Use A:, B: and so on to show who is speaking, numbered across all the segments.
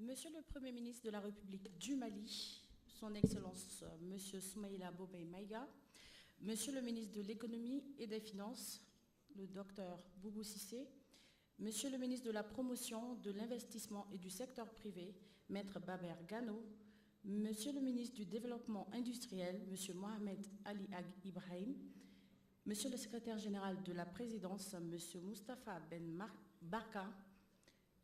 A: Monsieur le Premier ministre de la République du Mali, Son Excellence Monsieur Soumaïla Boubèye Maïga, Monsieur le ministre de l'Économie et des Finances, le docteur Boubou Cissé, Monsieur le ministre de la Promotion, de l'Investissement et du secteur privé, Maître Baber Gano, Monsieur le ministre du Développement industriel, Monsieur Mohamed Ali Ag Ibrahim, Monsieur le secrétaire général de la présidence, Monsieur Moustapha Ben Barka,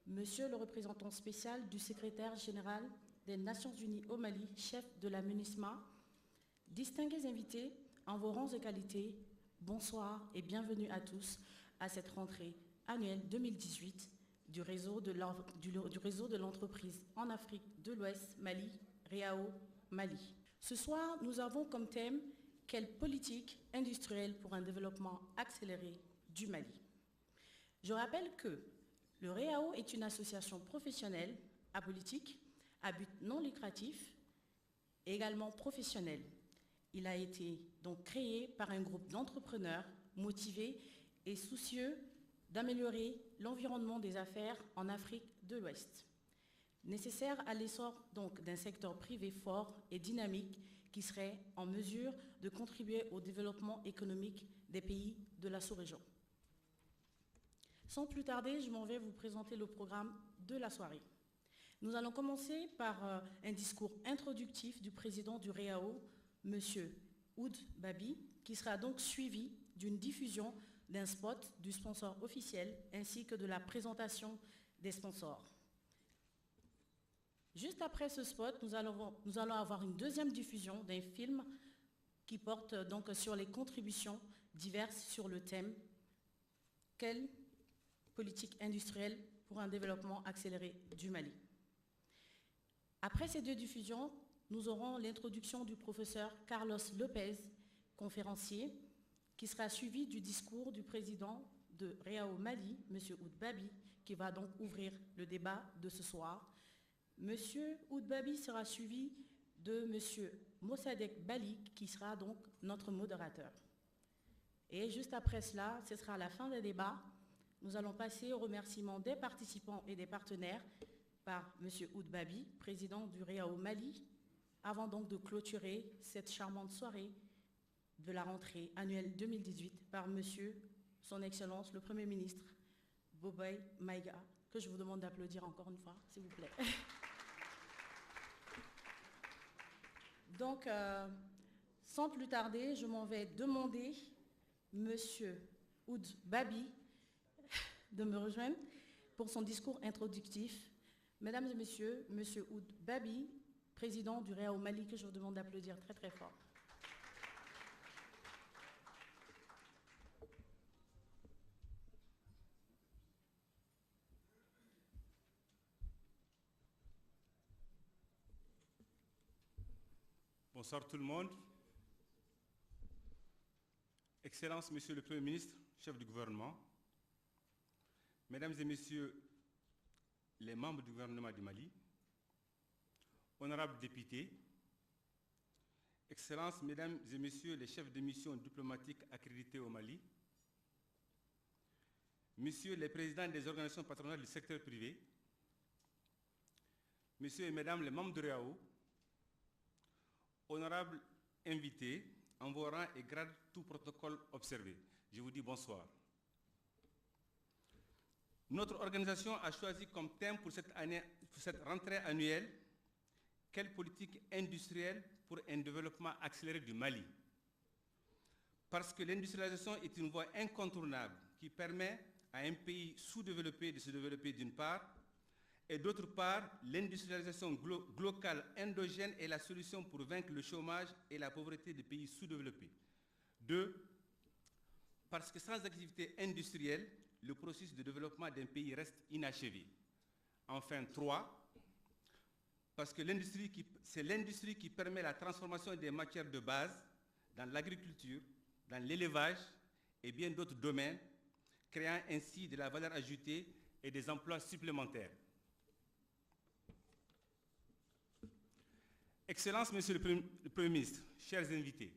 A: Monsieur le représentant spécial du secrétaire général des Nations Unies au Mali, chef de la MINUSMA, distingués invités en vos rangs et qualités, bonsoir et bienvenue à tous à cette rentrée annuelle 2018 du réseau de l'entreprise en Afrique de l'Ouest, Mali, REAO, Mali. Ce soir, nous avons comme thème « Quelle politique industrielle pour un développement accéléré du Mali ?» Je rappelle que le REAO est une association professionnelle, apolitique, à but non lucratif, et également professionnelle. Il a été donc créé par un groupe d'entrepreneurs motivés et soucieux d'améliorer l'environnement des affaires en Afrique de l'Ouest, nécessaire à l'essor donc d'un secteur privé fort et dynamique qui serait en mesure de contribuer au développement économique des pays de la sous-région. Sans plus tarder, je m'en vais vous présenter le programme de la soirée. Nous allons commencer par un discours introductif du président du REAO, M. Ould Babi, qui sera donc suivi d'une diffusion d'un spot du sponsor officiel ainsi que de la présentation des sponsors. Juste après ce spot, nous allons avoir une deuxième diffusion d'un film qui porte donc sur les contributions diverses sur le thème « Quelle politique industrielle pour un développement accéléré du Mali ». Après ces deux diffusions, nous aurons l'introduction du professeur Carlos Lopez, conférencier, qui sera suivi du discours du président de REAO Mali, M. Ould Babi, qui va donc ouvrir le débat de ce soir. M. Ould Babi sera suivi de M. Mossadegh Balik, qui sera donc notre modérateur. Et juste après cela, ce sera la fin des débats. Nous allons passer au remerciement des participants et des partenaires par M. Ould Babi, président du REAO Mali, avant donc de clôturer cette charmante soirée de la rentrée annuelle 2018 par M. Son Excellence le Premier ministre Boubèye Maïga, que je vous demande d'applaudir encore une fois, s'il vous plaît. Donc, sans plus tarder, je m'en vais demander M. Ould Babi de me rejoindre pour son discours introductif. Mesdames et messieurs, M. Ould Babi, président du REAO Mali, que je vous demande d'applaudir très très fort.
B: Bonsoir tout le monde. Excellence, Monsieur le Premier ministre, chef du gouvernement, Mesdames et Messieurs les membres du gouvernement du Mali, honorables députés, Excellences, Mesdames et Messieurs les chefs de mission diplomatiques accrédités au Mali, Messieurs les présidents des organisations patronales du secteur privé, Messieurs et Mesdames les membres de REAO, honorables invités, en vos rangs et grades, tout protocole observé. Je vous dis bonsoir. Notre organisation a choisi comme thème pour cette rentrée annuelle « Quelle politique industrielle pour un développement accéléré du Mali ?» Parce que l'industrialisation est une voie incontournable qui permet à un pays sous-développé de se développer d'une part, et d'autre part, l'industrialisation locale endogène est la solution pour vaincre le chômage et la pauvreté des pays sous-développés. 2. Parce que sans activité industrielle, le processus de développement d'un pays reste inachevé. Enfin, 3. Parce que c'est l'industrie qui permet la transformation des matières de base dans l'agriculture, dans l'élevage et bien d'autres domaines, créant ainsi de la valeur ajoutée et des emplois supplémentaires. Excellences, Monsieur le Premier ministre, chers invités,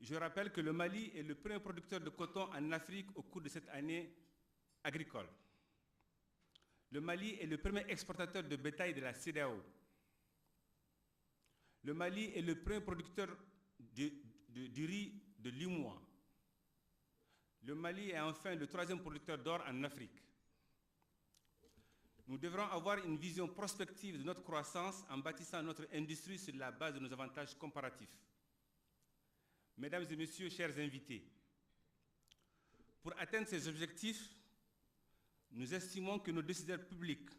B: je rappelle que le Mali est le premier producteur de coton en Afrique au cours de cette année agricole. Le Mali est le premier exportateur de bétail de la CEDEAO. Le Mali est le premier producteur du riz de l'UEMOA. Le Mali est enfin le troisième producteur d'or en Afrique. Nous devrons avoir une vision prospective de notre croissance en bâtissant notre industrie sur la base de nos avantages comparatifs. Mesdames et messieurs, chers invités, pour atteindre ces objectifs, nous estimons que nos décideurs publics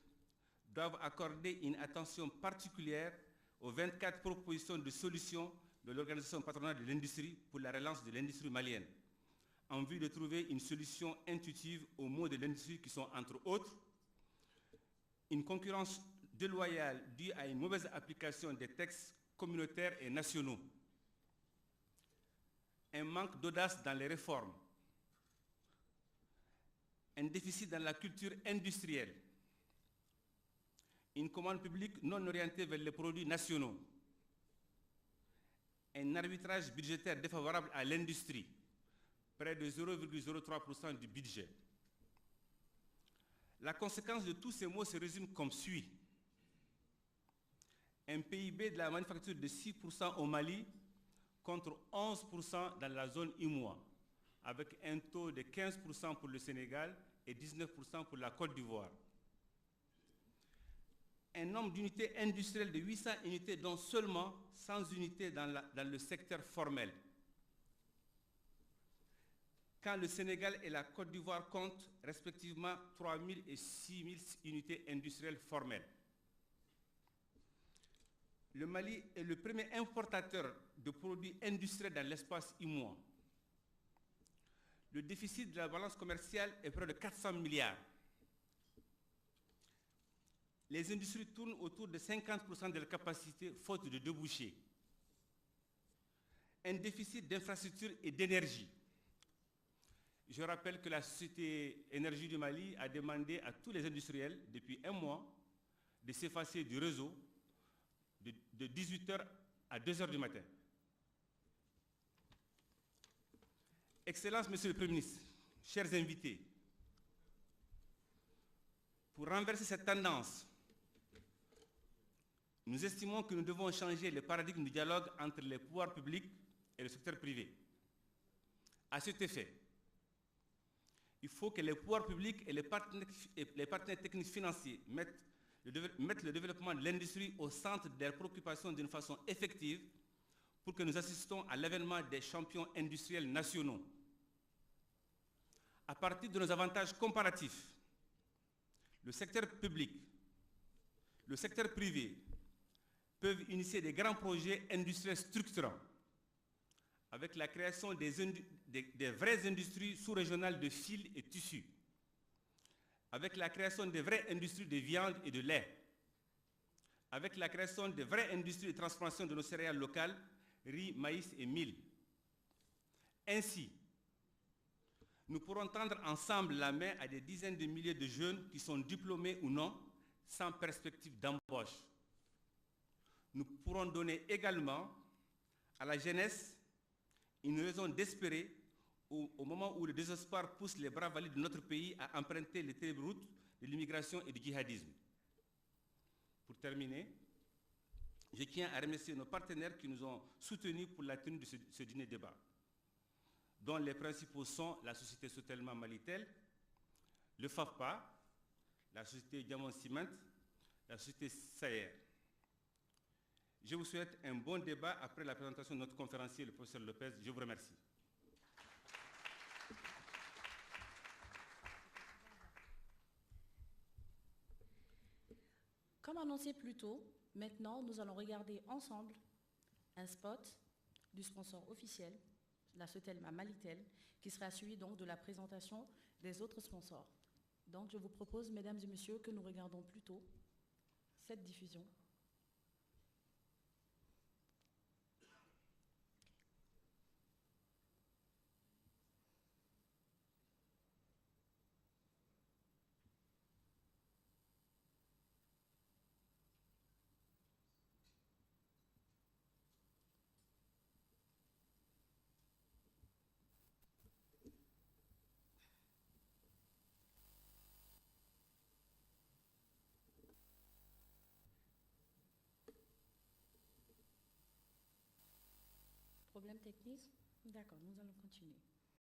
B: doivent accorder une attention particulière aux 24 propositions de solutions de l'Organisation patronale de l'industrie pour la relance de l'industrie malienne, en vue de trouver une solution intuitive aux maux de l'industrie qui sont, entre autres, une concurrence déloyale due à une mauvaise application des textes communautaires et nationaux, un manque d'audace dans les réformes, un déficit dans la culture industrielle, une commande publique non orientée vers les produits nationaux, un arbitrage budgétaire défavorable à l'industrie, près de 0,03% du budget. La conséquence de tous ces maux se résume comme suit. Un PIB de la manufacture de 6% au Mali contre 11% dans la zone UEMOA, avec un taux de 15% pour le Sénégal et 19% pour la Côte d'Ivoire. Un nombre d'unités industrielles de 800 unités, dont seulement 100 unités dans le secteur formel. Quand le Sénégal et la Côte d'Ivoire comptent respectivement 3 000 et 6 000 unités industrielles formelles. Le Mali est le premier importateur de produits industriels dans l'espace UEMOA. Le déficit de la balance commerciale est près de 400 milliards. Les industries tournent autour de 50% de leur capacité, faute de débouchés. Un déficit d'infrastructures et d'énergie. Je rappelle que la Société Énergie du Mali a demandé à tous les industriels, depuis un mois, de s'effacer du réseau de 18h à 2h du matin. Excellences, Monsieur le Premier ministre, chers invités, pour renverser cette tendance, nous estimons que nous devons changer le paradigme du dialogue entre les pouvoirs publics et le secteur privé. À cet effet, il faut que les pouvoirs publics et les partenaires techniques financiers mettent le développement de l'industrie au centre de leurs préoccupations d'une façon effective pour que nous assistons à l'avènement des champions industriels nationaux. À partir de nos avantages comparatifs, le secteur public, le secteur privé peuvent initier des grands projets industriels structurants avec la création des vraies industries sous-régionales de fils et tissus, avec la création de vraies industries de viande et de lait, avec la création de vraies industries de transformation de nos céréales locales, riz, maïs et mil. Ainsi, nous pourrons tendre ensemble la main à des dizaines de milliers de jeunes qui sont diplômés ou non, sans perspective d'embauche. Nous pourrons donner également à la jeunesse une raison d'espérer au moment où le désespoir pousse les bras valides de notre pays à emprunter les terribles routes de l'immigration et du djihadisme. Pour terminer, je tiens à remercier nos partenaires qui nous ont soutenus pour la tenue de ce dîner débat, dont les principaux sont la société Sotelma Malitel, le FAFPA, la société Diamond Cement, la société Sayer. Je vous souhaite un bon débat après la présentation de notre conférencier, le professeur Lopez. Je vous remercie.
A: Comme annoncé plus tôt, maintenant nous allons regarder ensemble un spot du sponsor officiel, la Sotelma Malitel, qui sera suivi donc de la présentation des autres sponsors. Donc je vous propose, mesdames et messieurs, que nous regardons plutôt cette diffusion. Problème technique? D'accord, nous allons continuer.